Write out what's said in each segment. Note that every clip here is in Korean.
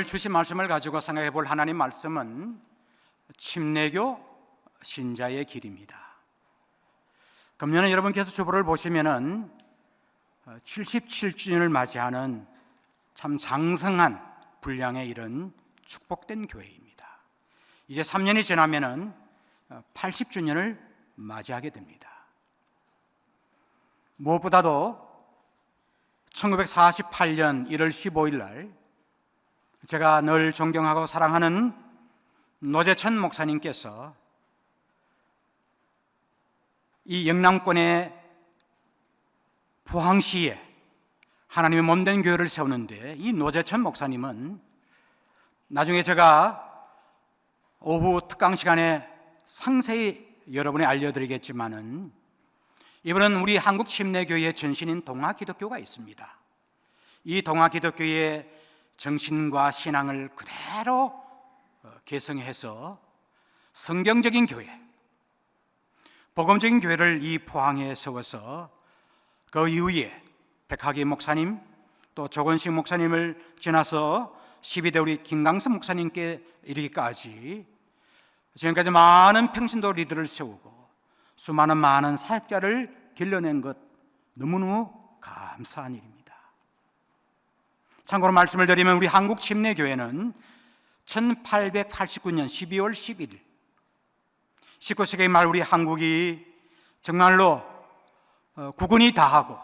주신 말씀을 가지고 생각해 볼 하나님 말씀은 침례교 신자의 길입니다. 금년에 여러분께서 주보를 보시면은 77주년을 맞이하는 참 장성한 분량의 이런 축복된 교회입니다. 이제 3년이 지나면은 80주년을 맞이하게 됩니다. 무엇보다도 1948년 1월 15일 날 제가 늘 존경하고 사랑하는 노재천 목사님께서 이 영남권의 포항시에 하나님의 몸된 교회를 세우는데, 이 노재천 목사님은 나중에 제가 오후 특강 시간에 상세히 여러분에 알려드리겠지만은, 이분은 우리 한국 침례교회의 전신인 동아기독교가 있습니다. 이 동아기독교의 정신과 신앙을 그대로 계승해서 성경적인 교회, 복음적인 교회를 이 포항에 세워서 그 이후에 백학기 목사님, 또 조건식 목사님을 지나서 12대 우리 김강선 목사님께 이르기까지 지금까지 많은 평신도 리더를 세우고 수많은 많은 사역자를 길러낸 것, 너무너무 감사한 일입니다. 참고로 말씀을 드리면 우리 한국 침례교회는 1889년 12월 11일 19세기 말 우리 한국이 정말로 국군이 다하고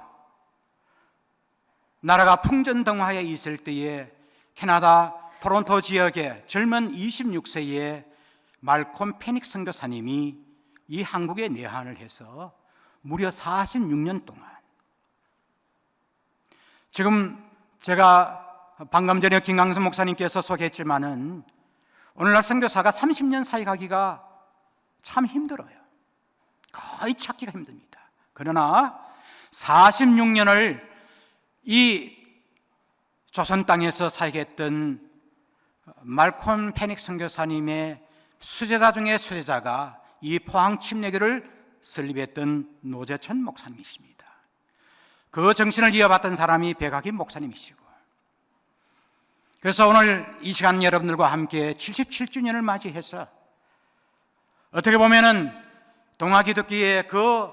나라가 풍전등화에 있을 때에 캐나다 토론토 지역의 젊은 26세의 말콤 페닉 선교사님이 이 한국에 내한을 해서 무려 46년 동안, 지금 제가 방금 전에 김강선 목사님께서 소개했지만은 오늘날 선교사가 30년 사이 가기가 참 힘들어요. 거의 찾기가 힘듭니다. 그러나 46년을 이 조선 땅에서 사역했던 말콤 페닉 선교사님의 수제자 중에 수제자가 이 포항 침례교를 설립했던 노재천 목사님이십니다. 그 정신을 이어받던 사람이 백학기 목사님이시고, 그래서 오늘 이 시간 여러분들과 함께 77주년을 맞이해서 어떻게 보면은 동아기독교의 그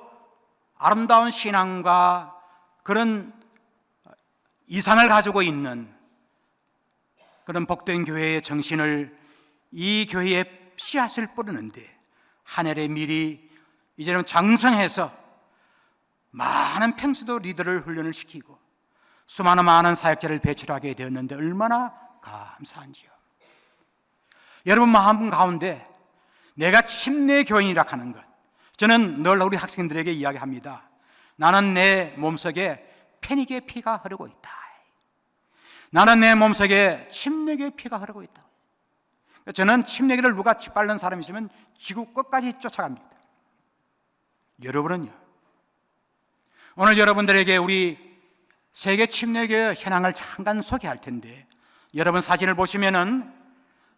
아름다운 신앙과 그런 이상을 가지고 있는 그런 복된 교회의 정신을 이 교회에 씨앗을 뿌리는데 하늘의 밀이 이제는 장성해서 많은 평신도 리더를 훈련을 시키고 수많은 많은 사역자를 배출하게 되었는데 얼마나 감사한지요. 여러분 마음 가운데 내가 침례교인이라 하는 것, 저는 늘 우리 학생들에게 이야기합니다. 나는 내 몸속에 페닉의 피가 흐르고 있다. 나는 내 몸속에 침례교의 피가 흐르고 있다. 저는 침례교를 누가 짓밟는 사람이 있으면 지구 끝까지 쫓아갑니다. 여러분은요? 오늘 여러분들에게 우리 세계 침례교회 현황을 잠깐 소개할 텐데, 여러분 사진을 보시면은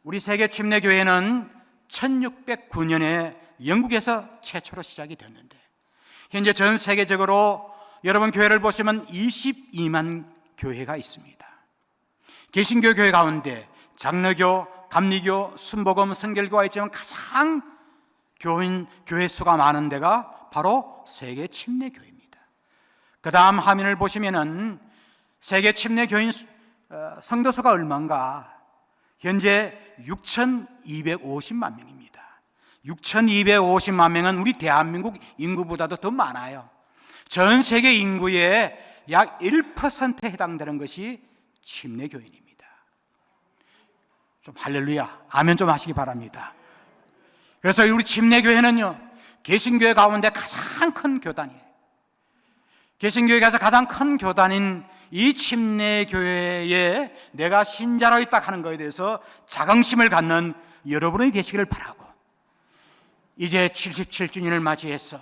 우리 세계 침례교회는 1609년에 영국에서 최초로 시작이 됐는데, 현재 전 세계적으로 여러분 교회를 보시면 22만 교회가 있습니다. 개신교 교회 가운데 장로교, 감리교, 순복음, 성결교가 있지만 가장 교회 수가 많은 데가 바로 세계 침례교회입니다. 그 다음 화면을 보시면은 세계 침례교인 성도 수가 얼마인가? 현재 6,250만 명입니다. 6,250만 명은 우리 대한민국 인구보다도 더 많아요. 전 세계 인구의 약 1%에 해당되는 것이 침례교인입니다. 좀 할렐루야, 아멘 좀 하시기 바랍니다. 그래서 우리 침례교회는요, 개신교회 가운데 가장 큰 교단이에요. 개신교회에서 가장 큰 교단인 이 침례교회에 내가 신자로 있다 하는 것에 대해서 자긍심을 갖는 여러분이 되시기를 바라고, 이제 77주년을 맞이해서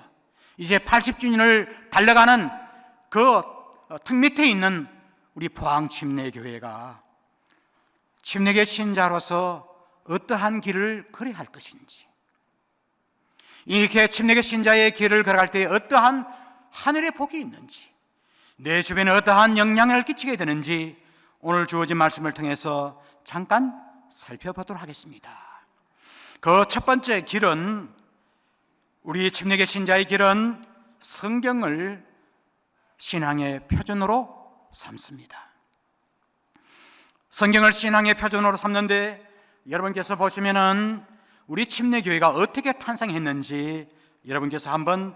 이제 80주년을 달려가는 그 턱 밑에 있는 우리 포항 침례교회가 침례교 신자로서 어떠한 길을 걸어야 할 것인지, 이렇게 침례교 신자의 길을 걸어갈 때 어떠한 하늘의 복이 있는지, 내 주변에 어떠한 영향을 끼치게 되는지 오늘 주어진 말씀을 통해서 잠깐 살펴보도록 하겠습니다. 그 첫 번째 길은, 우리 침례교 신자의 길은 성경을 신앙의 표준으로 삼습니다. 성경을 신앙의 표준으로 삼는데, 여러분께서 보시면은 우리 침례교회가 어떻게 탄생했는지 여러분께서 한번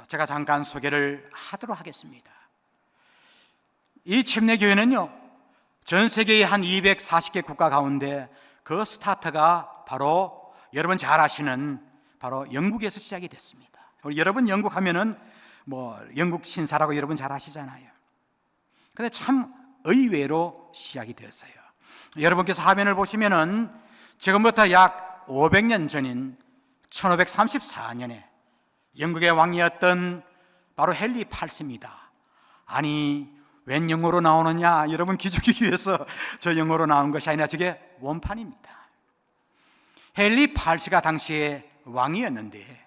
제가 잠깐 소개를 하도록 하겠습니다. 이 침례교회는요, 전 세계의 한 240개 국가 가운데 그 스타트가 바로 여러분 잘 아시는 바로 영국에서 시작이 됐습니다. 여러분 영국 하면은 영국 신사라고 여러분 잘 아시잖아요. 근데 참 의외로 시작이 되었어요. 여러분께서 화면을 보시면은 지금부터 약 500년 전인 1534년에 영국의 왕이었던 바로 헨리 8세입니다. 아니, 웬 영어로 나오느냐? 여러분 기죽이기 위해서 저 영어로 나온 것이 아니라 저게 원판입니다. 헨리 8세가 당시에 왕이었는데,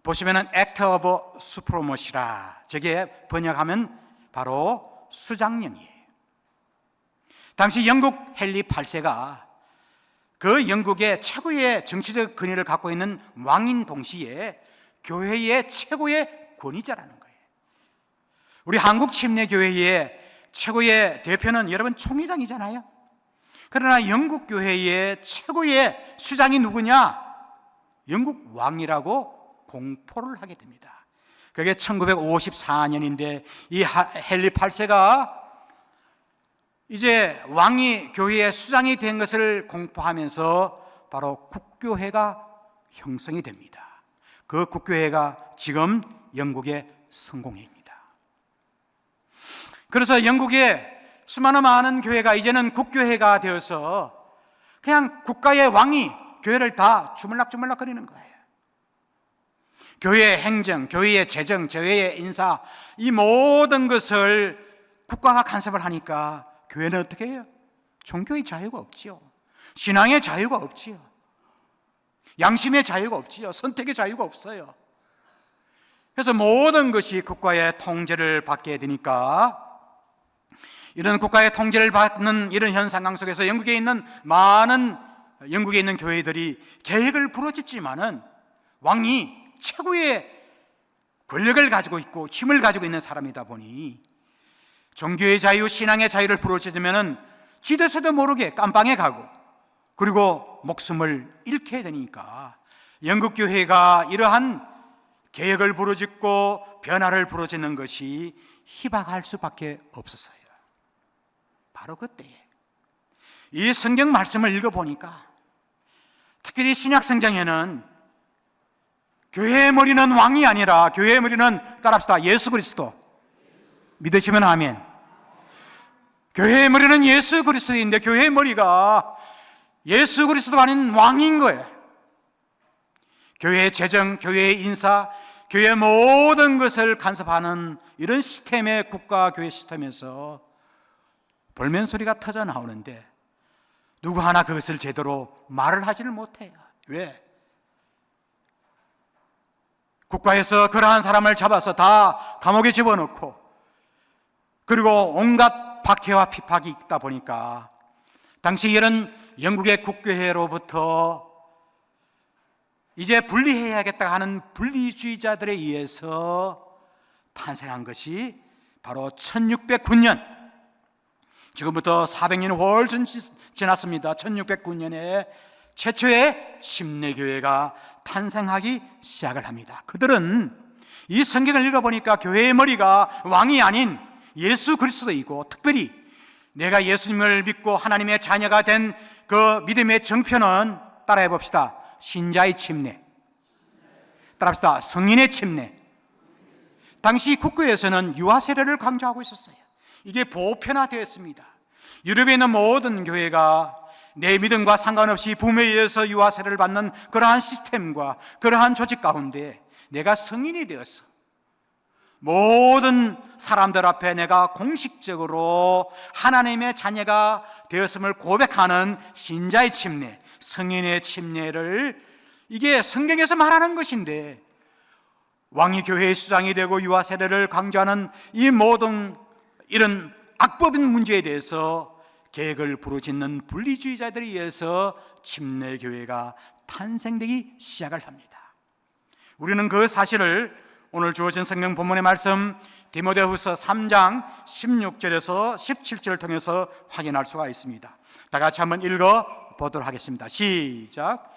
보시면은 Act of Supremacy라, 저게 번역하면 바로 수장령이에요. 당시 영국 헨리 8세가 그 영국의 최고의 정치적 권위를 갖고 있는 왕인 동시에 교회의 최고의 권위자라는 거예요. 우리 한국 침례교회의 최고의 대표는 여러분 총회장이잖아요. 그러나 영국 교회의 최고의 수장이 누구냐? 영국 왕이라고 공포를 하게 됩니다. 그게 1954년인데 이 헨리 8세가 이제 왕이 교회의 수장이 된 것을 공포하면서 바로 국교회가 형성이 됩니다. 그 국교회가 지금 영국의 성공회입니다. 그래서 영국의 수많은 많은 교회가 이제는 국교회가 되어서 그냥 국가의 왕이 교회를 다 주물락주물락 거리는 거예요. 교회의 행정, 교회의 재정, 교회의 인사, 이 모든 것을 국가가 간섭을 하니까 교회는 어떻게 해요? 종교의 자유가 없지요. 신앙의 자유가 없지요. 양심의 자유가 없지요. 선택의 자유가 없어요. 그래서 모든 것이 국가의 통제를 받게 되니까, 이런 국가의 통제를 받는 이런 현 상황 속에서 영국에 있는 많은 영국에 있는 교회들이 계획을 부르짖지만은 왕이 최고의 권력을 가지고 있고 힘을 가지고 있는 사람이다 보니 종교의 자유, 신앙의 자유를 부르짖으면은 지도서도 모르게 깜빵에 가고 그리고 목숨을 잃게 되니까 영국 교회가 이러한 개혁을 부르짖고 변화를 부르짖는 것이 희박할 수밖에 없었어요. 바로 그때에 이 성경 말씀을 읽어보니까, 특별히 신약 성경에는 교회의 머리는 왕이 아니라 교회의 머리는, 따라합시다, 예수 그리스도. 믿으시면 아멘. 교회의 머리는 예수 그리스도인데 교회의 머리가 예수 그리스도가 아닌 왕인 거예요. 교회의 재정, 교회의 인사, 교회의 모든 것을 간섭하는 이런 시스템의 국가 교회 시스템에서 볼멘 소리가 터져 나오는데 누구 하나 그것을 제대로 말을 하지를 못해요. 왜? 국가에서 그러한 사람을 잡아서 다 감옥에 집어넣고 그리고 온갖 박해와 핍박이 있다 보니까 당시 이런 영국의 국교회로부터 이제 분리해야겠다 하는 분리주의자들에 의해서 탄생한 것이 바로 1609년, 지금부터 400년이 훨씬 지났습니다. 1609년에 최초의 침례교회가 탄생하기 시작을 합니다. 그들은 이 성경을 읽어보니까 교회의 머리가 왕이 아닌 예수 그리스도이고, 특별히 내가 예수님을 믿고 하나님의 자녀가 된 그 믿음의 정표는, 따라해 봅시다, 신자의 침례. 따라합시다, 성인의 침례. 당시 국교에서는 유아 세례를 강조하고 있었어요. 이게 보편화되었습니다. 유럽에 있는 모든 교회가 내 믿음과 상관없이 부모에 의해서 유아 세례를 받는 그러한 시스템과 그러한 조직 가운데 내가 성인이 되어서 모든 사람들 앞에 내가 공식적으로 하나님의 자녀가 되었음을 고백하는 신자의 침례, 성인의 침례를, 이게 성경에서 말하는 것인데 왕이 교회의 수장이 되고 유아 세례를 강조하는 이 모든 이런 악법인 문제에 대해서 계획을 부르짖는 분리주의자들에 의해서 침례교회가 탄생되기 시작을 합니다. 우리는 그 사실을 오늘 주어진 성경 본문의 말씀 디모데후서 3장 16절에서 17절을 통해서 확인할 수가 있습니다. 다 같이 한번 읽어 보도록 하겠습니다. 시작.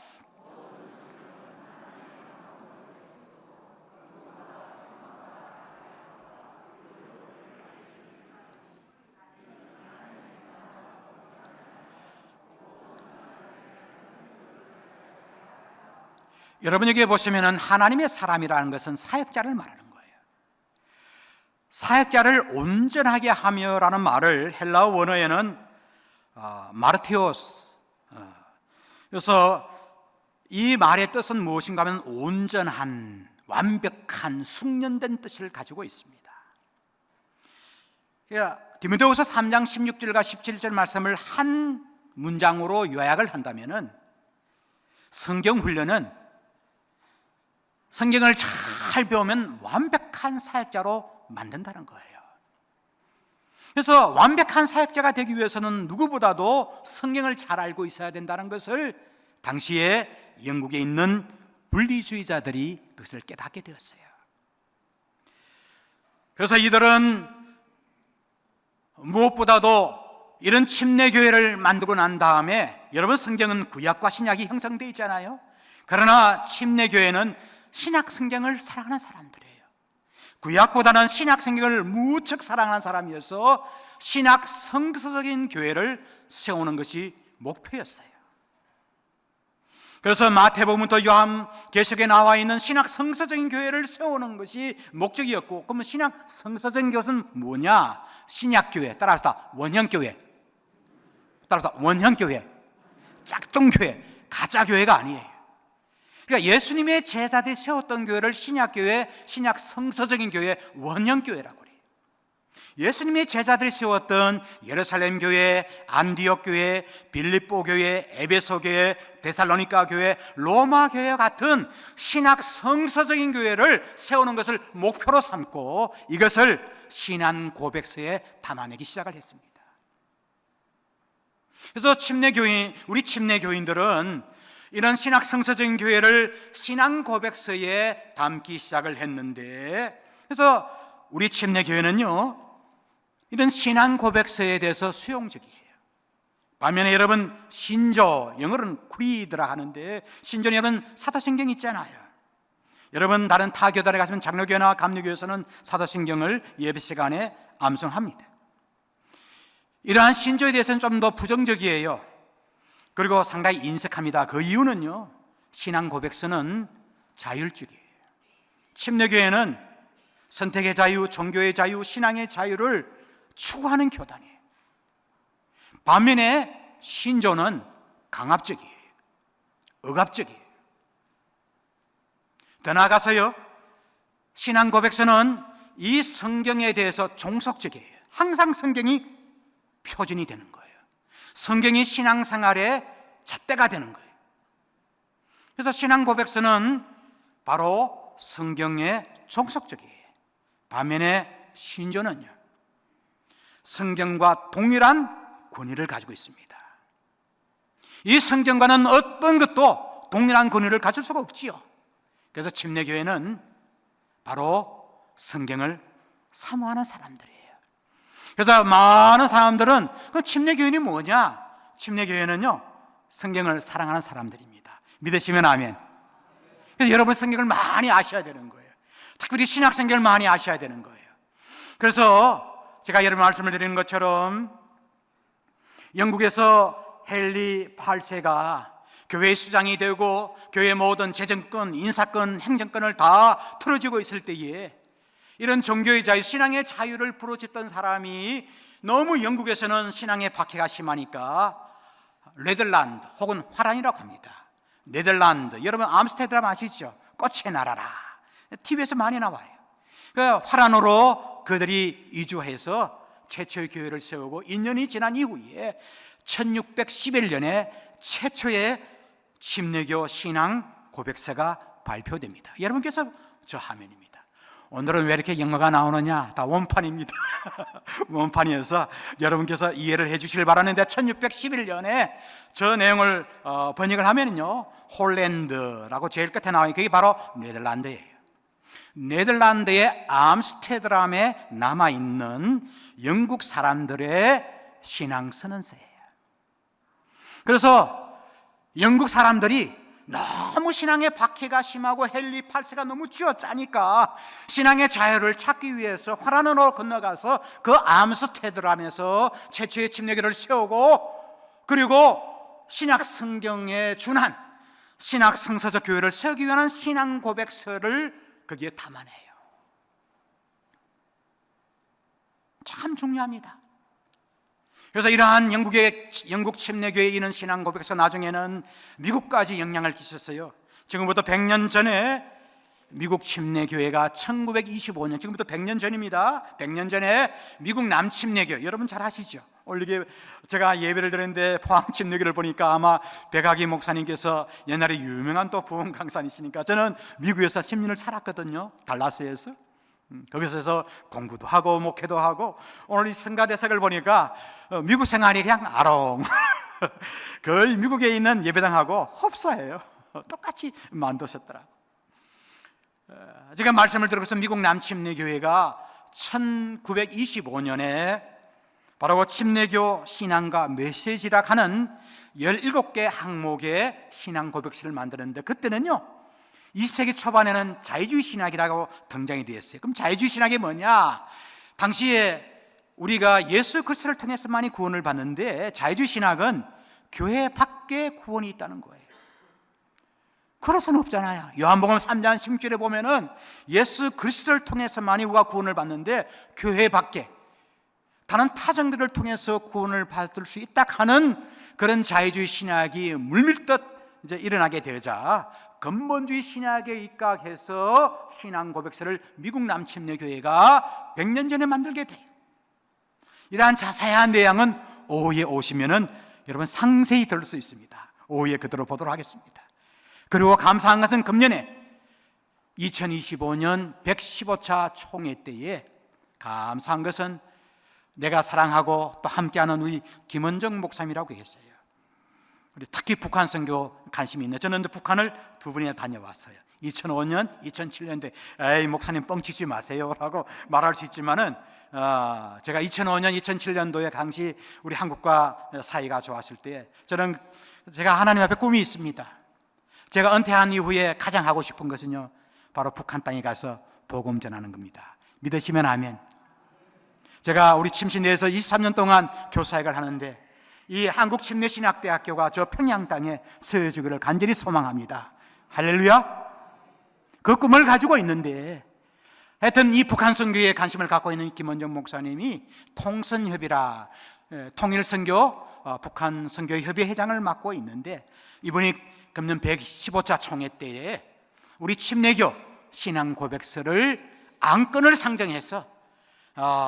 여러분 여기 보시면 하나님의 사람이라는 것은 사역자를 말하는 거예요. 사역자를 온전하게 하며라는 말을 헬라어 원어에는 마르티오스, 그래서 이 말의 뜻은 무엇인가 하면 온전한, 완벽한, 숙련된 뜻을 가지고 있습니다. 디모데후서 3장 16절과 17절 말씀을 한 문장으로 요약을 한다면 성경 훈련은 성경을 잘 배우면 완벽한 사역자로 만든다는 거예요. 그래서 완벽한 사역자가 되기 위해서는 누구보다도 성경을 잘 알고 있어야 된다는 것을 당시에 영국에 있는 분리주의자들이 그것을 깨닫게 되었어요. 그래서 이들은 무엇보다도 이런 침례교회를 만들고 난 다음에, 여러분 성경은 구약과 신약이 형성되어 있잖아요. 그러나 침례교회는 신약 성경을 사랑하는 사람들이에요. 구약보다는 신약 성경을 무척 사랑하는 사람이어서 신약 성서적인 교회를 세우는 것이 목표였어요. 그래서 마태복음부터 요한계시록에 나와 있는 신약 성서적인 교회를 세우는 것이 목적이었고, 그러면 신약 성서적인 것은 뭐냐? 신약교회, 따라서 다 원형교회, 따라서 원형교회, 짝퉁교회, 가짜교회가 아니에요. 그러니까 예수님의 제자들이 세웠던 교회를 신약교회, 신약 성서적인 교회, 원형교회라고 그래요. 예수님의 제자들이 세웠던 예루살렘 교회, 안디옥 교회, 빌립보 교회, 에베소 교회, 데살로니가 교회, 로마 교회와 같은 신약 성서적인 교회를 세우는 것을 목표로 삼고 이것을 신앙 고백서에 담아내기 시작을 했습니다. 그래서 우리 침례교인들은 이런 신학 성서적인 교회를 신앙 고백서에 담기 시작을 했는데, 그래서 우리 침례교회는요 이런 신앙 고백서에 대해서 수용적이에요. 반면에 여러분 신조, 영어로는 creed라 하는데, 신조는 여러분 사도신경 있잖아요. 여러분 다른 타 교단에 가시면 장로교회나 감리교회에서는 사도신경을 예배 시간에 암송합니다. 이러한 신조에 대해서는 좀 더 부정적이에요. 그리고 상당히 인색합니다. 그 이유는요, 신앙 고백서는 자율적이에요. 침례교회는 선택의 자유, 종교의 자유, 신앙의 자유를 추구하는 교단이에요. 반면에 신조는 강압적이에요. 억압적이에요. 더 나아가서요, 신앙 고백서는 이 성경에 대해서 종속적이에요. 항상 성경이 표준이 되는 거예요. 성경이 신앙생활의 잣대가 되는 거예요. 그래서 신앙 고백서는 바로 성경에 종속적이에요. 반면에 신조는요, 성경과 동일한 권위를 가지고 있습니다. 이 성경과는 어떤 것도 동일한 권위를 가질 수가 없지요. 그래서 침례교회는 바로 성경을 사모하는 사람들이에요. 그래서 많은 사람들은 그럼 침례교회는 뭐냐? 침례교회는요 성경을 사랑하는 사람들입니다. 믿으시면 아멘. 그래서 여러분 성경을 많이 아셔야 되는 거예요. 특별히 신약 성경을 많이 아셔야 되는 거예요. 그래서 제가 여러분 말씀을 드리는 것처럼 영국에서 헨리 8세가 교회 수장이 되고 교회 모든 재정권, 인사권, 행정권을 다 틀어지고 있을 때에 이런 종교의 자유, 신앙의 자유를 부르짖던 사람이 너무 영국에서는 신앙의 박해가 심하니까 네덜란드 혹은 화란이라고 합니다. 네덜란드, 여러분 암스테르담 아시죠? 꽃의 나라라. TV에서 많이 나와요. 그 화란으로 그들이 이주해서 최초의 교회를 세우고 2년이 지난 이후에 1611년에 최초의 침례교 신앙 고백서가 발표됩니다. 여러분께서 저 화면입니다. 오늘은 왜 이렇게 영어가 나오느냐? 다 원판입니다. 원판이어서 여러분께서 이해를 해 주시길 바라는데, 1611년에 저 내용을 번역을 하면요, 홀랜드라고 제일 끝에 나와요. 그게 바로 네덜란드예요. 네덜란드의 암스테르담에 남아있는 영국 사람들의 신앙 선언서예요. 그래서 영국 사람들이 너무 신앙의 박해가 심하고 헨리 8세가 너무 쥐어짜니까 신앙의 자유를 찾기 위해서 화란으로 건너가서 그 암스테르담에서 최초의 침례교를 세우고, 그리고 신약 성경에 준한 신학 성서적 교회를 세우기 위한 신앙 고백서를 거기에 담아내요. 참 중요합니다. 그래서 이러한 영국 침례교회에 이는 신앙 고백서 나중에는 미국까지 영향을 끼쳤어요. 지금부터 100년 전에 미국 침례교회가 1925년, 지금부터 100년 전입니다. 100년 전에 미국 남침례교, 여러분 잘 아시죠? 오늘 제가 예배를 드렸는데 포항 침례교를 보니까 아마 백학기 목사님께서 옛날에 유명한 또 부흥 강사이시니까, 저는 미국에서 10년을 살았거든요. 달라스에서. 거기서 공부도 하고 목회도 하고, 오늘 이 성가대석을 보니까 미국 생활이 그냥 아롱 거의 미국에 있는 예배당하고 흡사해요. 똑같이 만드셨더라고. 제가 말씀을 들어서 미국 남침례교회가 1925년에 바로 침례교 신앙과 메시지라 하는 17개 항목의 신앙 고백서를 만드는데, 그때는요 20세기 초반에는 자유주의 신학이라고 등장이 되었어요. 그럼 자유주의 신학이 뭐냐? 당시에 우리가 예수 그리스도를 통해서만이 구원을 받는데, 자유주의 신학은 교회 밖에 구원이 있다는 거예요. 그럴 수는 없잖아요. 요한복음 3장 16절에 보면은 예수 그리스도를 통해서만이 우리가 구원을 받는데, 교회 밖에 다른 타정들을 통해서 구원을 받을 수 있다 하는 그런 자유주의 신학이 물밀듯 이제 일어나게 되자 근본주의 신학에 입각해서 신앙 고백서를 미국 남침례교회가 100년 전에 만들게 돼요. 이러한 자세한 내용은 오후에 오시면은 여러분 상세히 들을 수 있습니다. 오후에 그대로 보도록 하겠습니다. 그리고 감사한 것은 금년에 2025년 115차 총회 때에 감사한 것은 내가 사랑하고 또 함께하는 우리 김원정 목사님이라고 했어요. 우리 특히 북한 선교 관심이 있네. 저는 북한을 2번이나 다녀왔어요. 2005년, 2007년도에 에이 목사님 뻥치지 마세요 라고 말할 수 있지만은 제가 2005년, 2007년도에 당시 우리 한국과 사이가 좋았을 때 제가 하나님 앞에 꿈이 있습니다. 제가 은퇴한 이후에 가장 하고 싶은 것은요, 바로 북한 땅에 가서 복음 전하는 겁니다. 믿으시면 아멘. 제가 우리 침신대에서 23년 동안 교사역을 하는데, 이 한국침례신학대학교가 저 평양 땅에 세워지기를 간절히 소망합니다. 할렐루야. 그 꿈을 가지고 있는데, 하여튼 이 북한 선교에 관심을 갖고 있는 김원정 목사님이 통선협이라 통일선교 북한 선교협의 회장을 맡고 있는데, 이분이 금년 115차 총회 때에 우리 침례교 신앙 고백서를 안건을 상정해서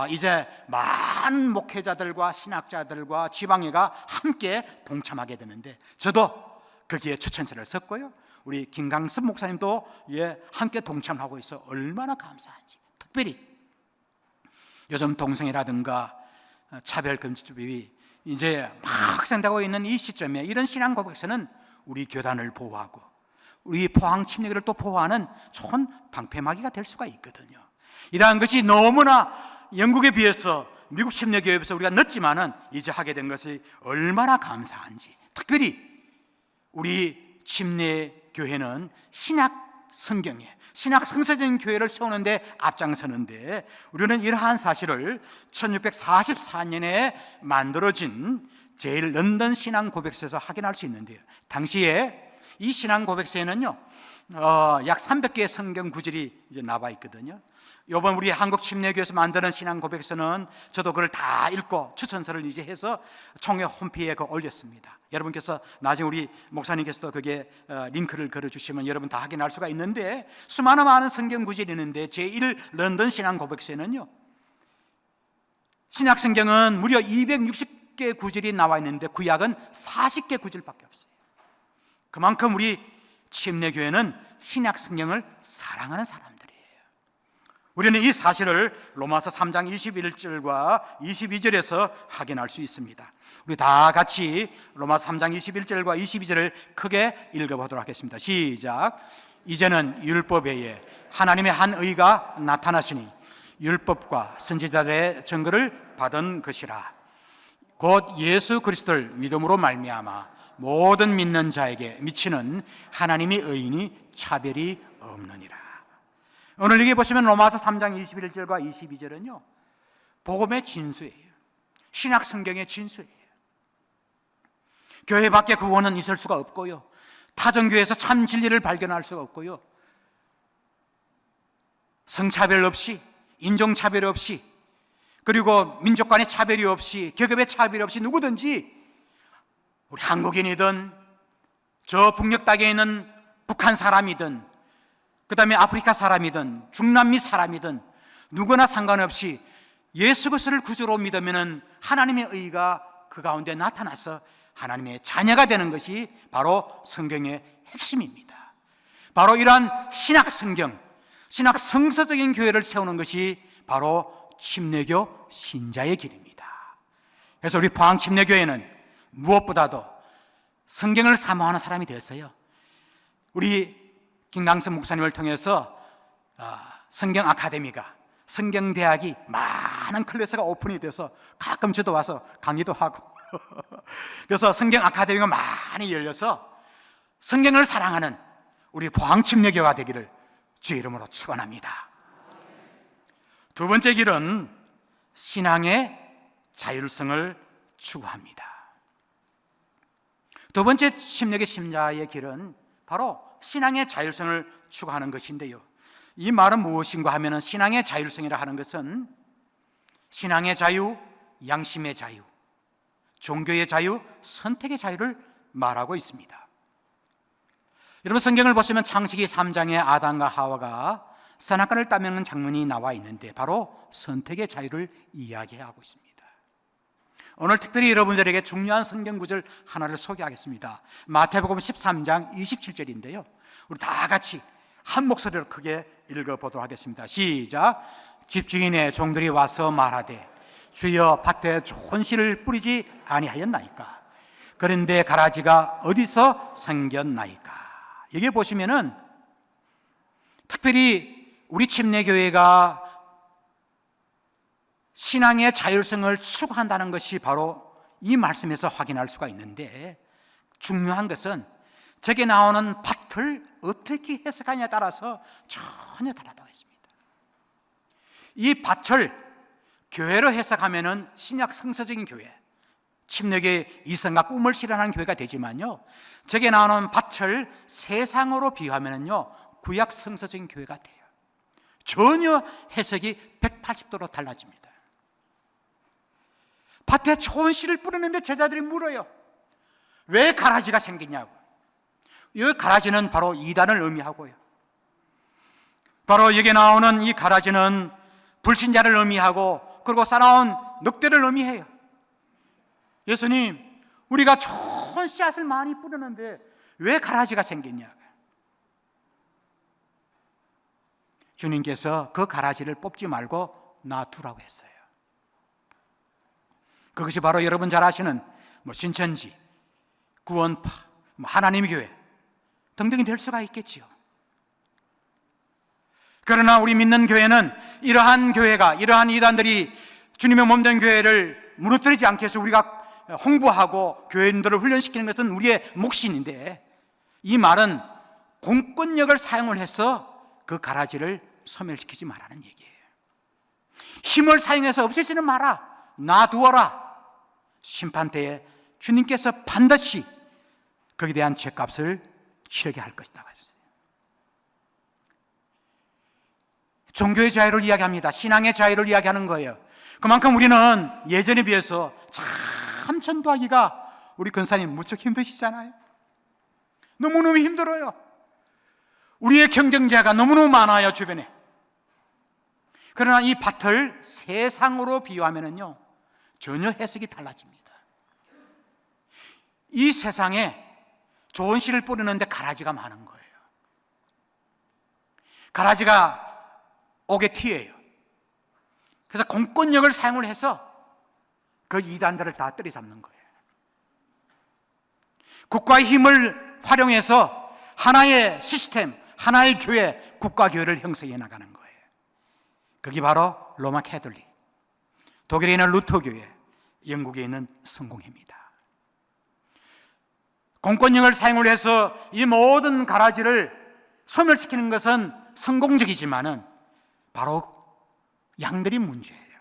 이제 많은 목회자들과 신학자들과 지방회가 함께 동참하게 되는데, 저도 거기에 추천서를 썼고요, 우리 김강섭 목사님도 함께 동참하고 있어 얼마나 감사한지. 특별히 요즘 동성애라든가 차별금지법이 이제 막 생기고 있는 이 시점에 이런 신앙 고백서는 우리 교단을 보호하고 우리 포항 침례교를 또 보호하는 좋은 방패막이가 될 수가 있거든요. 이러한 것이 너무나 영국에 비해서 미국 침례교회에 비해서 우리가 늦지만은 이제 하게 된 것이 얼마나 감사한지. 특별히 우리 침례교회는 신약 성경에 신학 성서적인 교회를 세우는데 앞장서는데, 우리는 이러한 사실을 1644년에 만들어진 제일 런던 신앙 고백서에서 확인할 수 있는데요, 당시에 이 신앙 고백서에는요 약 300개의 성경 구절이 이제 나와 있거든요. 이번 우리 한국 침례교에서 만드는 신앙 고백서는 저도 그걸 다 읽고 추천서를 이제 해서 총회 홈페이지에 올렸습니다. 여러분께서 나중에 우리 목사님께서도 거기에 링크를 걸어주시면 여러분 다 확인할 수가 있는데, 수많은 많은 성경 구절이 있는데 제1 런던 신앙 고백서에는요 신약 성경은 무려 260개 구절이 나와 있는데 구약은 40개 구절밖에 없어요. 그만큼 우리 침례교회는 신약 성경을 사랑하는 사람들이에요. 우리는 이 사실을 로마서 3장 21절과 22절에서 확인할 수 있습니다. 우리 다 같이 로마서 3장 21절과 22절을 크게 읽어보도록 하겠습니다. 시작. 이제는 율법 외에 하나님의 한 의가 나타났으니 율법과 선지자들의 증거를 받은 것이라. 곧 예수 그리스도를 믿음으로 말미암아 모든 믿는 자에게 미치는 하나님의 의인이 차별이 없느니라. 오늘 여기 보시면 로마서 3장 21절과 22절은요, 복음의 진수예요. 신약 성경의 진수예요. 교회 밖에 구원은 있을 수가 없고요, 타정교회에서 참 진리를 발견할 수가 없고요, 성차별 없이, 인종차별 없이, 그리고 민족 간의 차별이 없이, 계급의 차별이 없이 누구든지, 우리 한국인이든 저 북녘 땅에 있는 북한 사람이든 그 다음에 아프리카 사람이든 중남미 사람이든 누구나 상관없이 예수 그리스도를 구주로 믿으면 하나님의 의가 그 가운데 나타나서 하나님의 자녀가 되는 것이 바로 성경의 핵심입니다. 바로 이러한 신약 성경, 신약 성서적인 교회를 세우는 것이 바로 침례교 신자의 길입니다. 그래서 우리 포항 침례교회는 무엇보다도 성경을 사모하는 사람이 되었어요. 우리 김강선 목사님을 통해서 성경 아카데미가, 성경대학이 많은 클래스가 오픈이 돼서 가끔 저도 와서 강의도 하고 그래서 성경 아카데미가 많이 열려서 성경을 사랑하는 우리 포항 침례교가 되기를 주의 이름으로 축원합니다. 두 번째 길은 신앙의 자율성을 추구합니다. 두 번째 침례교 신자의 길은 바로 신앙의 자율성을 추구하는 것인데요, 이 말은 무엇인가 하면 신앙의 자율성이라 하는 것은 신앙의 자유, 양심의 자유, 종교의 자유, 선택의 자유를 말하고 있습니다. 여러분, 성경을 보시면 창세기 3장에 아담과 하와가 선악과를 따먹는 장면이 나와 있는데 바로 선택의 자유를 이야기하고 있습니다. 오늘 특별히 여러분들에게 중요한 성경 구절 하나를 소개하겠습니다. 마태복음 13장 27절인데요, 우리 다 같이 한 목소리로 크게 읽어보도록 하겠습니다. 시작. 집주인의 종들이 와서 말하되 주여 밭에 좋은 씨를 뿌리지 아니하였나이까? 그런데 가라지가 어디서 생겼나이까? 여기 보시면은 특별히 우리 침례교회가 신앙의 자율성을 추구한다는 것이 바로 이 말씀에서 확인할 수가 있는데, 중요한 것은 저게 나오는 밭을 어떻게 해석하냐에 따라서 전혀 다르다고 했습니다. 이 밭을 교회로 해석하면은 신약 성서적인 교회, 침례교의 이성과 꿈을 실현하는 교회가 되지만요, 저게 나오는 밭을 세상으로 비유하면은요 구약 성서적인 교회가 돼요. 전혀 해석이 180도로 달라집니다. 밭에 좋은 씨를 뿌리는데 제자들이 물어요. 왜 가라지가 생기냐고. 이 가라지는 바로 이단을 의미하고요, 바로 여기 나오는 이 가라지는 불신자를 의미하고 그리고 싸나운 늑대를 의미해요. 예수님, 우리가 좋은 씨앗을 많이 뿌리는데 왜 가라지가 생겼냐. 주님께서 그 가라지를 뽑지 말고 놔두라고 했어요. 그것이 바로 여러분 잘 아시는 신천지, 구원파, 하나님의 교회 등등이 될 수가 있겠지요. 그러나 우리 믿는 교회는 이러한 교회가, 이러한 이단들이 주님의 몸된 교회를 무너뜨리지 않게 해서 우리가 홍보하고 교인들을 훈련시키는 것은 우리의 몫인데, 이 말은 공권력을 사용을 해서 그 가라지를 소멸시키지 말라는 얘기예요. 힘을 사용해서 없애지는 마라, 놔두어라. 심판때에 주님께서 반드시 거기에 대한 죄값을 치르게 할 것이다. 종교의 자유를 이야기합니다. 신앙의 자유를 이야기하는 거예요. 그만큼 우리는 예전에 비해서 참 전도하기가, 우리 권사님 무척 힘드시잖아요. 너무너무 힘들어요. 우리의 경쟁자가 너무너무 많아요, 주변에. 그러나 이 밭을 세상으로 비유하면요 전혀 해석이 달라집니다. 이 세상에 좋은 씨를 뿌리는데 가라지가 많은 거예요. 가라지가 오게티예요. 그래서 공권력을 사용을 해서 그 이단들을 다 때려잡는 거예요. 국가의 힘을 활용해서 하나의 시스템, 하나의 교회, 국가교회를 형성해 나가는 거예요. 그게 바로 로마 캐톨릭, 독일에 있는 루터교회, 영국에 있는 성공회입니다. 공권력을 사용을 해서 이 모든 가라지를 소멸시키는 것은 성공적이지만은 바로 양들이 문제예요.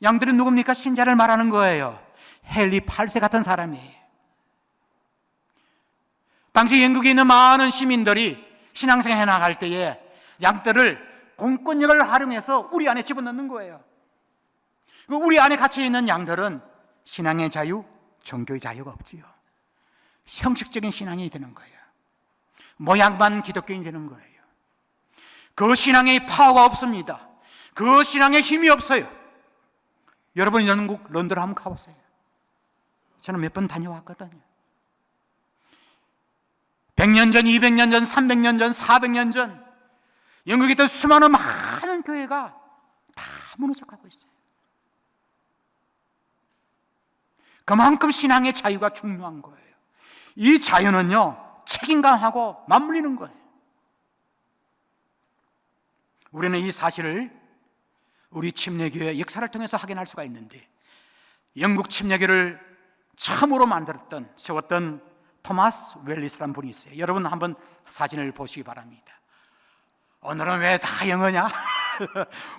양들은 누굽니까? 신자를 말하는 거예요. 헨리 8세 같은 사람이에요. 당시 영국에 있는 많은 시민들이 신앙생활 해나갈 때에 양들을 공권력을 활용해서 우리 안에 집어넣는 거예요. 우리 안에 갇혀있는 양들은 신앙의 자유, 종교의 자유가 없지요. 형식적인 신앙이 되는 거예요. 모양만 기독교인이 되는 거예요. 그 신앙의 파워가 없습니다. 그 신앙에 힘이 없어요. 여러분 영국 런던 한번 가보세요. 저는 몇 번 다녀왔거든요. 100년 전, 200년 전, 300년 전, 400년 전 영국에 있던 수많은 많은 교회가 다 무너져가고 있어요. 그만큼 신앙의 자유가 중요한 거예요. 이 자유는요, 책임감하고 맞물리는 거예요. 우리는 이 사실을 우리 침례교회 역사를 통해서 확인할 수가 있는데, 영국 침례교를 처음으로 세웠던 토마스 웰리스라는 분이 있어요. 여러분 한번 사진을 보시기 바랍니다. 오늘은 왜 다 영어냐?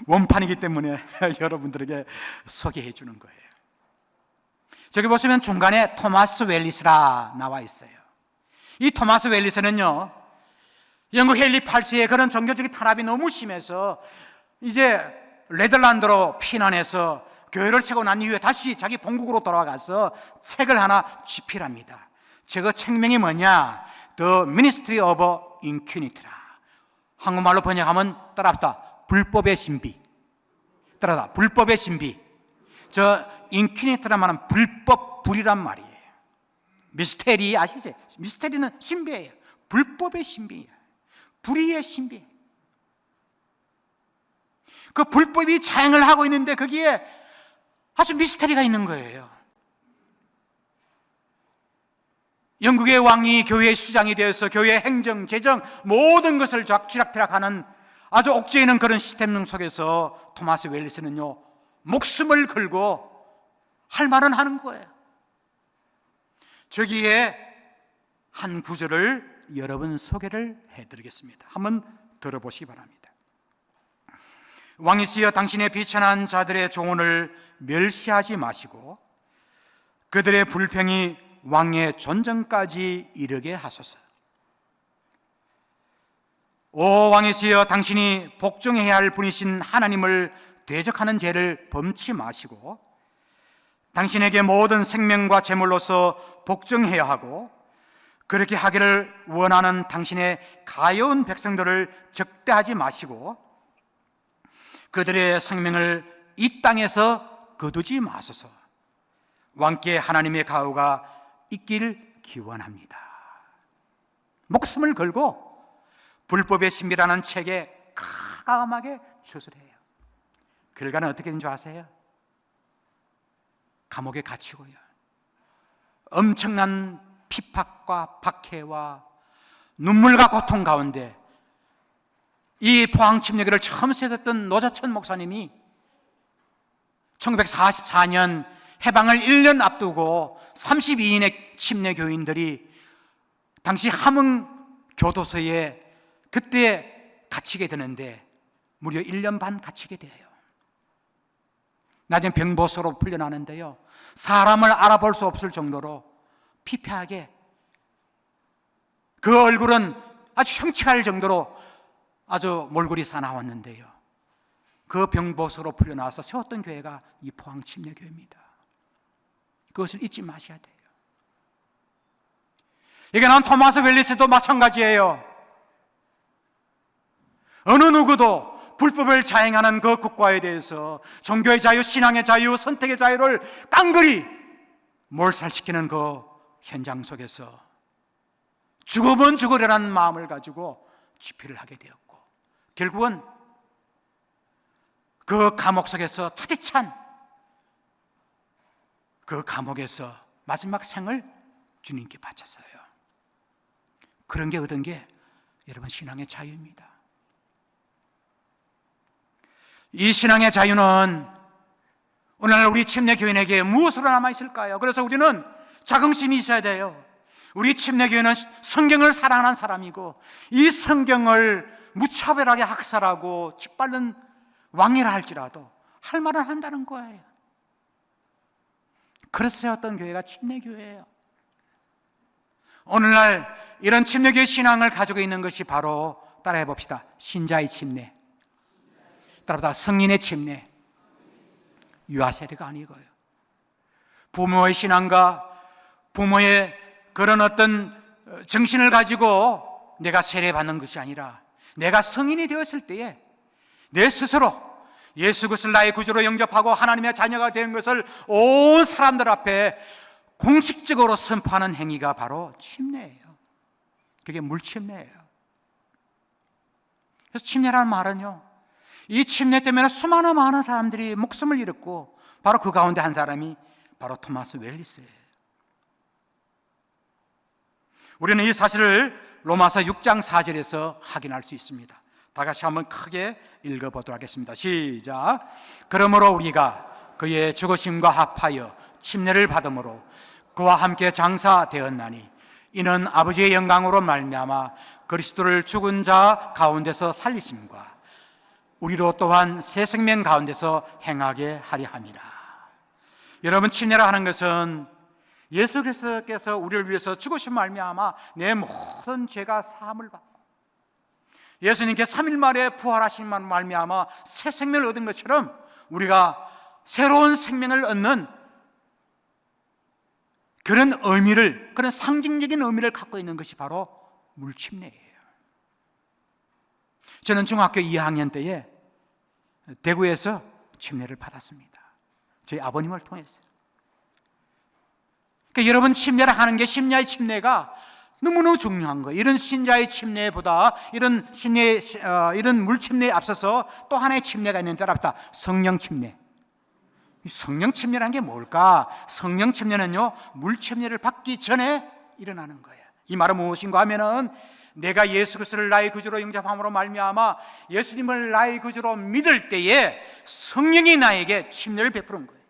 원판이기 때문에 여러분들에게 소개해 주는 거예요. 저기 보시면 중간에 토마스 웰리스라 나와 있어요. 이 토마스 웰리스는요, 영국 헨리 8세의 그런 종교적인 탄압이 너무 심해서 이제 네덜란드로 피난해서 교회를 세우고 난 이후에 다시 자기 본국으로 돌아가서 책을 하나 집필합니다. 저 책명이 뭐냐? The Ministry of Impunity라. 한국말로 번역하면 따라합시다. 불법의 신비. 따라다. 불법의 신비. 저 인큐니트란 말은 불법, 불이란 말이에요. 미스테리 아시죠? 미스테리는 신비예요. 불법의 신비예요. 불의의 신비. 그 불법이 자행을 하고 있는데 거기에 아주 미스테리가 있는 거예요. 영국의 왕이 교회의 수장이 되어서 교회의 행정, 재정 모든 것을 쥐락펴락하는 아주 옥죄 있는 그런 시스템 속에서 토마스 웰리스는요, 목숨을 걸고 할 말은 하는 거예요. 저기에 한 구절을 여러분 소개를 해드리겠습니다. 한번 들어보시기 바랍니다. 왕이시여, 당신의 비천한 자들의 조언을 멸시하지 마시고 그들의 불평이 왕의 존정까지 이르게 하소서. 오 왕이시여, 당신이 복종해야 할 분이신 하나님을 대적하는 죄를 범치 마시고 당신에게 모든 생명과 제물로서 복종해야 하고 그렇게 하기를 원하는 당신의 가여운 백성들을 적대하지 마시고 그들의 생명을 이 땅에서 거두지 마소서. 왕께 하나님의 가호가 있길 기원합니다. 목숨을 걸고 불법의 신비라는 책에 과감하게 저술해요. 결과는 어떻게 된 줄 아세요? 감옥에 갇히고요, 엄청난 핍박과 박해와 눈물과 고통 가운데 이 포항 침례교를 처음 세웠던 노자천 목사님이 1944년 해방을 1년 앞두고 32인의 침례교인들이 당시 함흥 교도소에 그때 갇히게 되는데 무려 1년 반 갇히게 돼요. 나중에 병보소로 풀려나는데요, 사람을 알아볼 수 없을 정도로 피폐하게, 그 얼굴은 아주 흉측할 정도로 아주 몰골이 사나웠는데요, 그 병보소로 풀려나와서 세웠던 교회가 이 포항 침례교회입니다. 그것을 잊지 마셔야 돼요. 이게 난 토마스 웰리스도 마찬가지예요. 어느 누구도 불법을 자행하는 그 국가에 대해서 종교의 자유, 신앙의 자유, 선택의 자유를 깡그리 몰살시키는 그 현장 속에서 죽으면 죽으려는 마음을 가지고 집회를 하게 되었고 결국은 그 감옥 속에서 차디찬 그 감옥에서 마지막 생을 주님께 바쳤어요. 그런 게 얻은 게 여러분 신앙의 자유입니다. 이 신앙의 자유는 오늘날 우리 침례교인에게 무엇으로 남아있을까요? 그래서 우리는 자긍심이 있어야 돼요. 우리 침례교인은 성경을 사랑하는 사람이고 이 성경을 무차별하게 학살하고 짓밟는 왕이라 할지라도 할 말은 한다는 거예요. 그래서 세웠던 교회가 침례교회예요. 오늘날 이런 침례교회 신앙을 가지고 있는 것이 바로 따라해 봅시다. 신자의 침례, 따라보다 성인의 침례, 유아세례가 아니고요. 부모의 신앙과 부모의 그런 어떤 정신을 가지고 내가 세례받는 것이 아니라 내가 성인이 되었을 때에 내 스스로 예수 그리스도를 나의 구주로 영접하고 하나님의 자녀가 된 것을 온 사람들 앞에 공식적으로 선포하는 행위가 바로 침례예요. 그게 물침례예요. 그래서 침례라는 말은요, 이 침례 때문에 수많은 많은 사람들이 목숨을 잃었고 바로 그 가운데 한 사람이 바로 토마스 웰리스예요. 우리는 이 사실을 로마서 6장 4절에서 확인할 수 있습니다. 다 같이 한번 크게 읽어보도록 하겠습니다. 시작. 그러므로 우리가 그의 죽으심과 합하여 침례를 받음으로 그와 함께 장사되었나니 이는 아버지의 영광으로 말미암아 그리스도를 죽은 자 가운데서 살리심과 우리로 또한 새 생명 가운데서 행하게 하려 함이라. 여러분, 침례라 하는 것은 예수 그리스도께서 우리를 위해서 죽으신 말미암아 내 모든 죄가 사함을 받고 예수님께 3일 만에 부활하신 말미암아 새 생명을 얻은 것처럼 우리가 새로운 생명을 얻는 그런 의미를, 그런 상징적인 의미를 갖고 있는 것이 바로 물침례예요. 저는 중학교 2학년 때에 대구에서 침례를 받았습니다. 저희 아버님을 통해서. 그러니까 여러분, 침례를 하는 게 신자의 침례가 너무너무 중요한 거예요. 이런 신자의 침례보다 이런 물침례에 앞서서 또 하나의 침례가 있는데 따라합시다. 성령 침례. 성령 침례라는 게 뭘까? 성령 침례는요, 물 침례를 받기 전에 일어나는 거예요. 이 말은 무엇인가 하면은 내가 예수 그리스도를 나의 구주로 영접함으로 말미암아 예수님을 나의 구주로 믿을 때에 성령이 나에게 침례를 베푸는 거예요.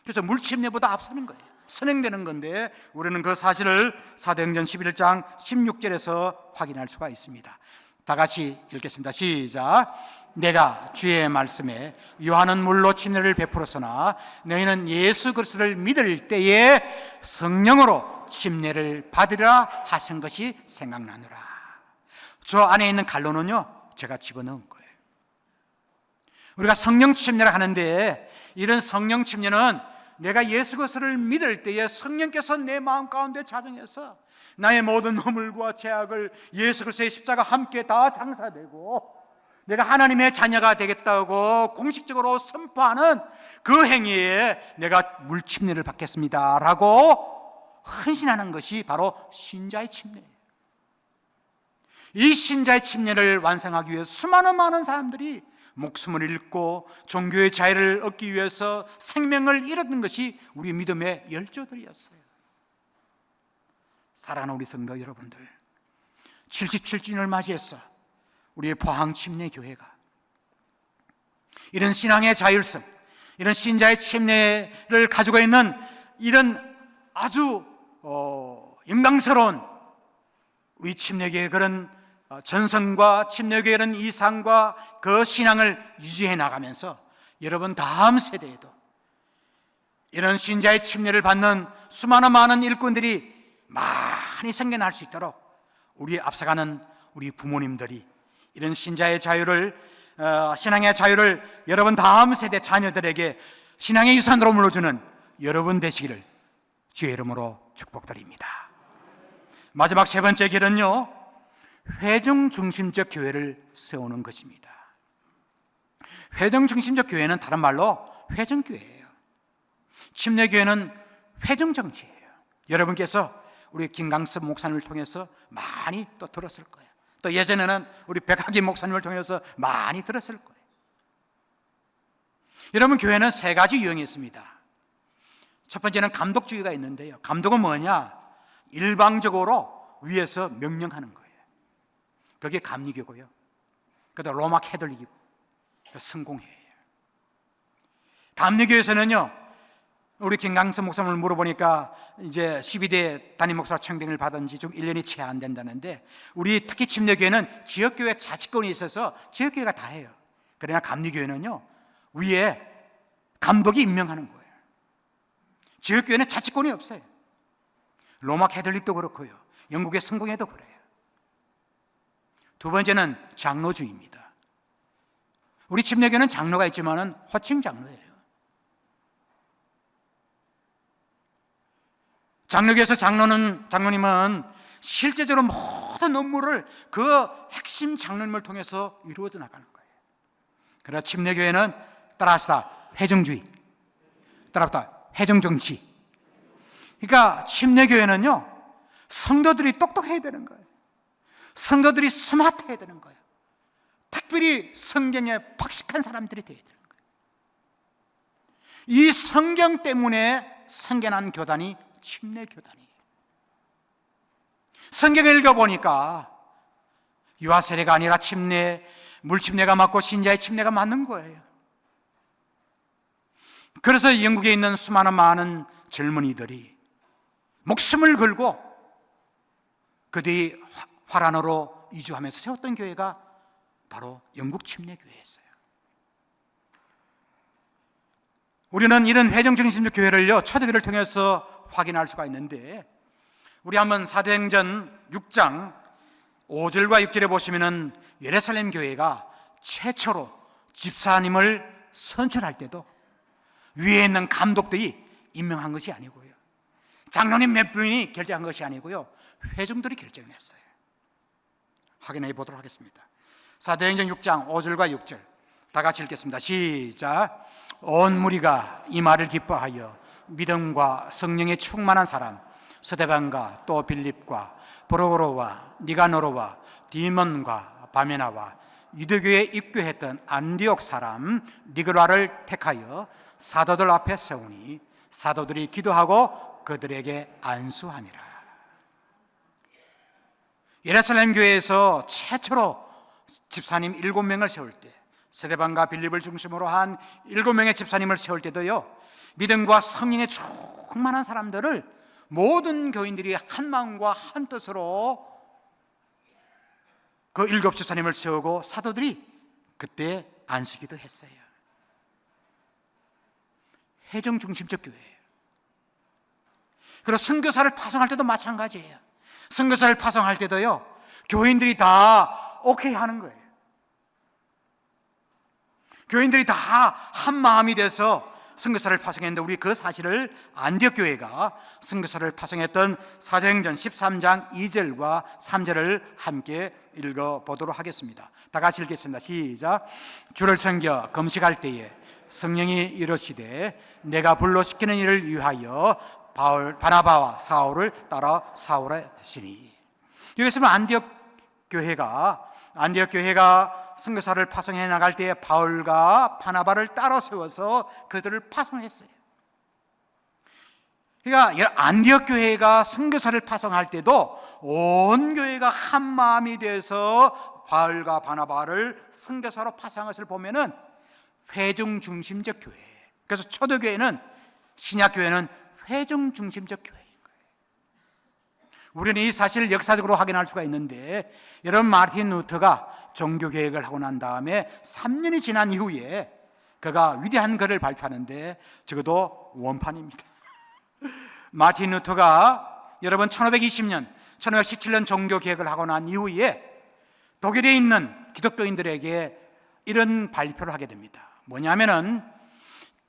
그래서 물 침례보다 앞서는 거예요. 선행되는 건데 우리는 그 사실을 사도행전 11장 16절에서 확인할 수가 있습니다. 다 같이 읽겠습니다. 시작. 내가 주의 말씀에 요한은 물로 침례를 베풀었으나 너희는 예수 그리스도를 믿을 때에 성령으로 침례를 받으리라 하신 것이 생각나느라. 저 안에 있는 갈로는요, 제가 집어넣은 거예요. 우리가 성령 침례를 하는데 이런 성령 침례는 내가 예수 그리스도를 믿을 때에 성령께서 내 마음 가운데 자정해서 나의 모든 허물과 죄악을 예수 그리스도의 십자가 함께 다 장사되고 내가 하나님의 자녀가 되겠다고 공식적으로 선포하는 그 행위에 내가 물침례를 받겠습니다 라고 헌신하는 것이 바로 신자의 침례예요. 이 신자의 침례를 완성하기 위해 수많은 많은 사람들이 목숨을 잃고 종교의 자유를 얻기 위해서 생명을 잃었던 것이 우리 믿음의 열조들이었어요. 사랑하는 우리 성도 여러분들, 77주년을 맞이해서 우리의 포항 침례교회가 이런 신앙의 자율성, 이런 신자의 침례를 가지고 있는 이런 아주 영광스러운 우리 침례교회의 그런 전성과 침례교회의 이런 이상과 그 신앙을 유지해 나가면서 여러분 다음 세대에도 이런 신자의 침례를 받는 수많은 많은 일꾼들이 많이 생겨날 수 있도록 우리 앞서가는 우리 부모님들이 이런 신자의 자유를, 신앙의 자유를 여러분 다음 세대 자녀들에게 신앙의 유산으로 물려주는 여러분 되시기를 주의 이름으로 축복드립니다. 마지막 세 번째 길은요, 회중 중심적 교회를 세우는 것입니다. 회중 중심적 교회는 다른 말로 회중교회예요. 침례교회는 회중정치예요. 여러분께서 우리 김강섭 목사님을 통해서 많이 또 들었을 거예요. 또 예전에는 우리 백학기 목사님을 통해서 많이 들었을 거예요. 여러분, 교회는 세 가지 유형이 있습니다. 첫 번째는 감독주의가 있는데요, 감독은 뭐냐? 일방적으로 위에서 명령하는 거예요. 그게 감리교고요, 그다음 로마 캐톨릭이고 성공회예요. 감리교에서는요, 우리 김강선 목사님을 물어보니까 이제 12대 담임 목사 청빙을 받은 지 좀 1년이 채 안 된다는데, 우리 특히 침례교회는 지역교회 자치권이 있어서 지역교회가 다 해요. 그러나 감리교회는요, 위에 감독이 임명하는 거예요. 지역교회는 자치권이 없어요. 로마 캐톨릭도 그렇고요, 영국의 성공회도 그래요. 두 번째는 장로주의입니다. 우리 침례교회는 장로가 있지만은 호칭 장로예요. 장로교에서 장로님은 실제적으로 모든 업무를 그 핵심 장로님을 통해서 이루어져 나가는 거예요. 그러나 침례교회는 따라하시다 회중주의, 따라하시다 회중정치. 그러니까 침례교회는요, 성도들이 똑똑해야 되는 거예요. 성도들이 스마트해야 되는 거예요. 특별히 성경에 박식한 사람들이 되어야 되는 거예요. 이 성경 때문에 생겨난 교단이 침례교단이에요. 성경을 읽어보니까 유아 세례가 아니라 침례, 물침례가 맞고 신자의 침례가 맞는 거예요. 그래서 영국에 있는 수많은 많은 젊은이들이 목숨을 걸고 그들이 화란으로 이주하면서 세웠던 교회가 바로 영국 침례교회였어요. 우리는 이런 회중중심적 교회를요, 초대교회를 통해서 확인할 수가 있는데, 우리 한번 사도행전 6장 5절과 6절에 보시면은 예루살렘 교회가 최초로 집사님을 선출할 때도 위에 있는 감독들이 임명한 것이 아니고요, 장로님 몇 분이 결정한 것이 아니고요, 회중들이 결정을 했어요. 확인해 보도록 하겠습니다. 사도행전 6장 5절과 6절 다 같이 읽겠습니다. 시작. 온 무리가 이 말을 기뻐하여 믿음과 성령에 충만한 사람 스데반과 또 빌립과 브로고로와 니가노로와 디몬과 바메나와 유대교에 입교했던 안디옥 사람 니그라를 택하여 사도들 앞에 세우니 사도들이 기도하고 그들에게 안수하니라. 예루살렘 교회에서 최초로 집사님 7명을 세울 때, 스데반과 빌립을 중심으로 한 7명의 집사님을 세울 때도요, 믿음과 성령에 충만한 사람들을 모든 교인들이 한 마음과 한 뜻으로 그 7 집사님을 세우고 사도들이 그때 안수기도 했어요. 회중 중심적 교회예요. 그리고 선교사를 파송할 때도 마찬가지예요. 선교사를 파송할 때도요, 교인들이 다 오케이 하는 거예요. 교인들이 다 한 마음이 돼서 선교사를 파송했는데, 우리 그 사실을 안디옥 교회가 선교사를 파송했던 사도행전 13장 2절과 3절을 함께 읽어보도록 하겠습니다. 다 같이 읽겠습니다. 시작. 주를 섬겨 금식할 때에 성령이 이르시되 내가 불러 시키는 일을 위하여 바나바와 사울을 따라 사울의 하시니. 여기서 안디옥 교회가 선교사를 파송해 나갈 때에 바울과 바나바를 따라 세워서 그들을 파송했어요. 그러니까 안디옥 교회가 선교사를 파송할 때도 온 교회가 한 마음이 돼서 바울과 바나바를 선교사로 파송한 것을 보면은 회중 중심적 교회예요. 그래서 초대교회는, 신약교회는 회중 중심적 교회인 거예요. 우리는 이 사실을 역사적으로 확인할 수가 있는데, 여러분, 마틴 루터가 종교개혁을 하고 난 다음에 3년이 지난 이후에 그가 위대한 글을 발표하는데, 적어도 원판입니다. 마틴 루터가 여러분 1520년 1517년 종교개혁을 하고 난 이후에 독일에 있는 기독교인들에게 이런 발표를 하게 됩니다. 뭐냐면은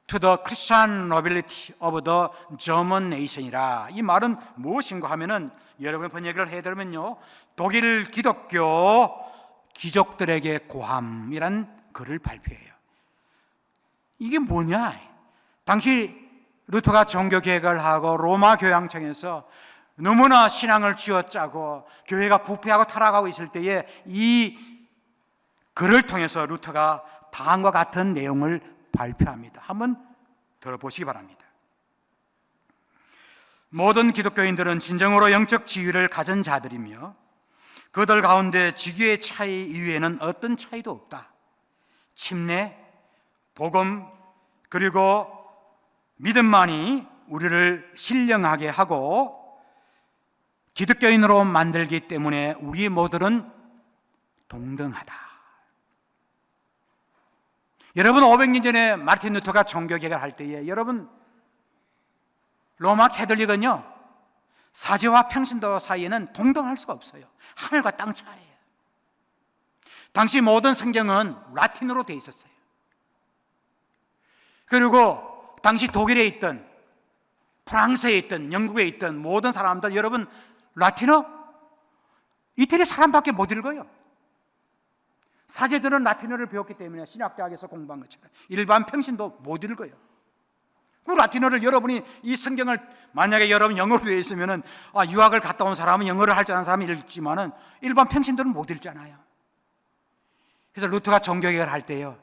To the Christian nobility of the German nation이라. 이 말은 무엇인가 하면은, 여러분 번역을 해드리면요, 독일 기독교 귀족들에게 고함이란 글을 발표해요. 이게 뭐냐? 당시 루터가 종교개혁을 하고 로마 교황청에서 너무나 신앙을 쥐어짜고 교회가 부패하고 타락하고 있을 때에 이 글을 통해서 루터가 다음과 같은 내용을 발표합니다. 한번 들어보시기 바랍니다. 모든 기독교인들은 진정으로 영적 지위를 가진 자들이며 그들 가운데 지위의 차이 이외에는 어떤 차이도 없다. 침례, 복음, 그리고 믿음만이 우리를 신령하게 하고 기독교인으로 만들기 때문에 우리 모두는 동등하다. 여러분, 500년 전에 마르틴 루터가 종교개혁을 할 때에 여러분, 로마 캐톨릭은요, 사제와 평신도 사이에는 동등할 수가 없어요. 하늘과 땅 차이예요. 당시 모든 성경은 라틴어로 되어 있었어요. 그리고 당시 독일에 있던, 프랑스에 있던, 영국에 있던 모든 사람들, 여러분, 라틴어? 이태리 사람밖에 못 읽어요. 사제들은 라틴어를 배웠기 때문에 신학대학에서 공부한 것처럼 일반 평신도 못 읽어요. 그 라틴어를 여러분이 이 성경을 만약에 여러분 영어로 되어 있으면은 유학을 갔다 온 사람은 영어를 할 줄 아는 사람이 읽지만은 일반 평신도는 못 읽잖아요. 그래서 루터가 종교개혁을 할 때요,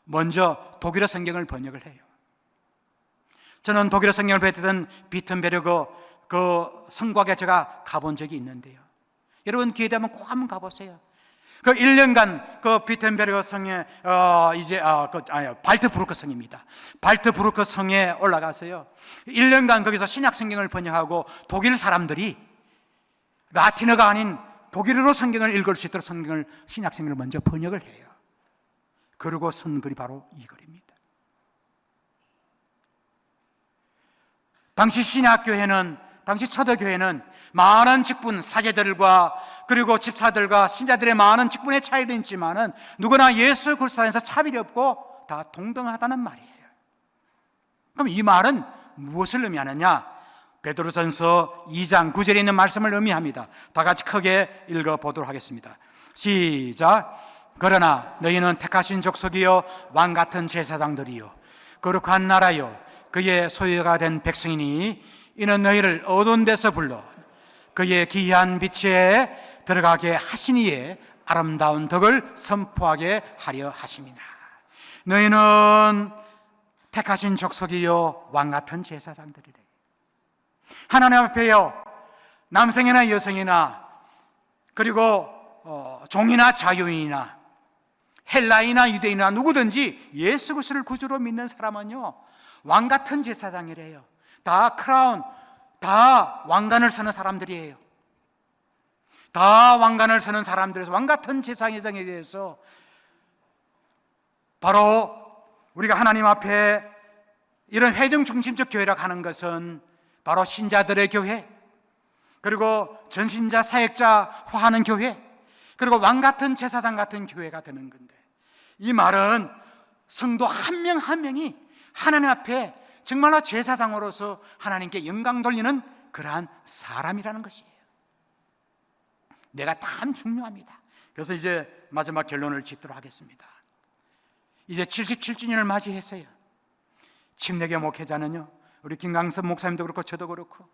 먼저 독일어 성경을 번역을 해요. 저는 독일어 성경을 배웠던 비텐베르그 그 성곽에 제가 가본 적이 있는데요. 여러분 기회 되면 꼭 한번 가보세요. 그 1년간 그 비텐베르그 성에 발트부르크 성입니다. 발트부르크 성에 올라가서요, 1년간 거기서 신약 성경을 번역하고 독일 사람들이 라틴어가 아닌 독일어로 성경을 읽을 수 있도록 신약 성경을 먼저 번역을 해요. 그리고 쓴 글이 바로 이 글입니다. 당시 신약교회는, 당시 초대교회는 많은 직분, 사제들과 그리고 집사들과 신자들의 많은 직분의 차이도 있지만은 누구나 예수 그리스도 안에서 차별이 없고 다 동등하다는 말이에요. 그럼 이 말은 무엇을 의미하느냐? 베드로전서 2장 9절에 있는 말씀을 의미합니다. 다 같이 크게 읽어보도록 하겠습니다. 시작. 그러나 너희는 택하신 족속이요 왕같은 제사장들이요 거룩한 나라요 그의 소유가 된 백성이니 이는 너희를 어두운 데서 불러 그의 기이한 빛에 들어가게 하시니에 아름다운 덕을 선포하게 하려 하심이나. 너희는 택하신 족속이요 왕같은 제사장들이래. 하나님 앞에요, 남성이나 여성이나 그리고 종이나 자유인이나 헬라이나 유대인이나 누구든지 예수 그리스도를 구주로 믿는 사람은요 왕같은 제사장이래요. 다 크라운, 다 왕관을 쓰는 사람들이에요. 다 왕관을 쓰는 사람들에서 왕같은 제사장에 대해서 바로 우리가 하나님 앞에 이런 회중 중심적 교회라고 하는 것은 바로 신자들의 교회, 그리고 전신자 사역자화하는 교회, 그리고 왕같은 제사장 같은 교회가 되는 건데, 이 말은 성도 한 명 한 명이 하나님 앞에 정말로 제사장으로서 하나님께 영광 돌리는 그러한 사람이라는 것이에요. 내가 참 중요합니다. 그래서 이제 마지막 결론을 짓도록 하겠습니다. 이제 77주년을 맞이했어요. 침례교 목회자는요, 우리 김강섭 목사님도 그렇고 저도 그렇고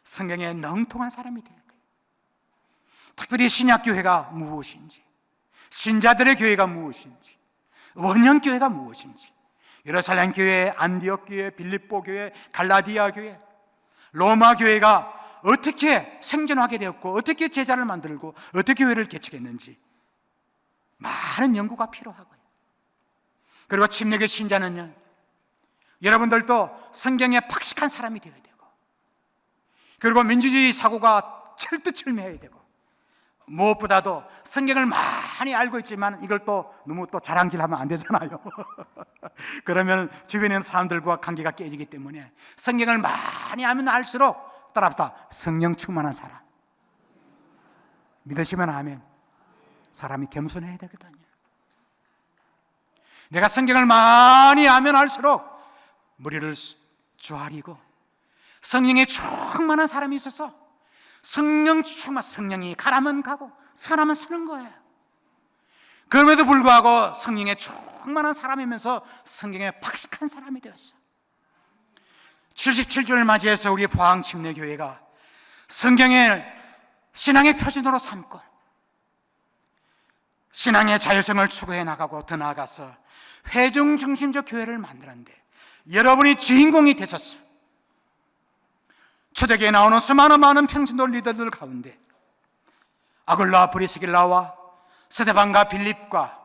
성경에 능통한 사람이 돼야 돼요. 특별히 신약교회가 무엇인지, 신자들의 교회가 무엇인지, 원형교회가 무엇인지, 예루살렘 교회, 안디옥 교회, 빌립보 교회, 갈라디아 교회, 로마 교회가 어떻게 생존하게 되었고 어떻게 제자를 만들고 어떻게 교회를 개척했는지 많은 연구가 필요하고요. 그리고 침례교 신자는요, 여러분들도 성경에 박식한 사람이 되어야 되고, 그리고 민주주의 사고가 철두철미해야 되고, 무엇보다도 성경을 많이 알고 있지만 이걸 또 너무 또 자랑질하면 안 되잖아요. 그러면 주변에 있는 사람들과 관계가 깨지기 때문에 성경을 많이 알면 알수록 따라붙어 성령 충만한 사람, 믿으시면 아멘. 사람이 겸손해야 되거든요. 내가 성경을 많이 알면 알수록 머리를 조아리고 성령에 충만한 사람이 있어서 성령이 가라면 가고 사람은 서는 거예요. 그럼에도 불구하고 성령에 충만한 사람이면서 성경에 박식한 사람이 되었어. 77주를 맞이해서 우리 포항침례교회가 성경을 신앙의 표준으로 삼고 신앙의 자율성을 추구해 나가고 더 나아가서 회중 중심적 교회를 만드는데 여러분이 주인공이 되셨어요. 초대교회에 나오는 수많은 많은 평신도 리더들 가운데 아굴라 브리스길라와 스데반과 빌립과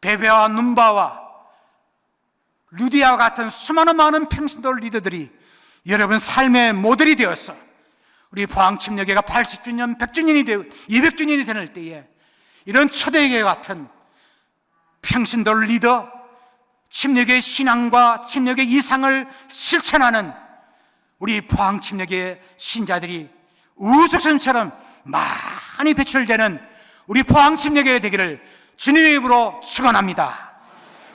베베와 num바와 루디아와 같은 수많은 많은 평신도 리더들이 여러분 삶의 모델이 되어서 우리 포항침례교회가 80주년, 100주년이 되고 200주년이 되는 때에 이런 초대교회 같은 평신도 리더, 침례교회 신앙과 침례교회 이상을 실천하는 우리 포항침례교회 신자들이 우주선처럼 많이 배출되는 우리 포항침례교회 되기를 주님의 이름으로 축원합니다.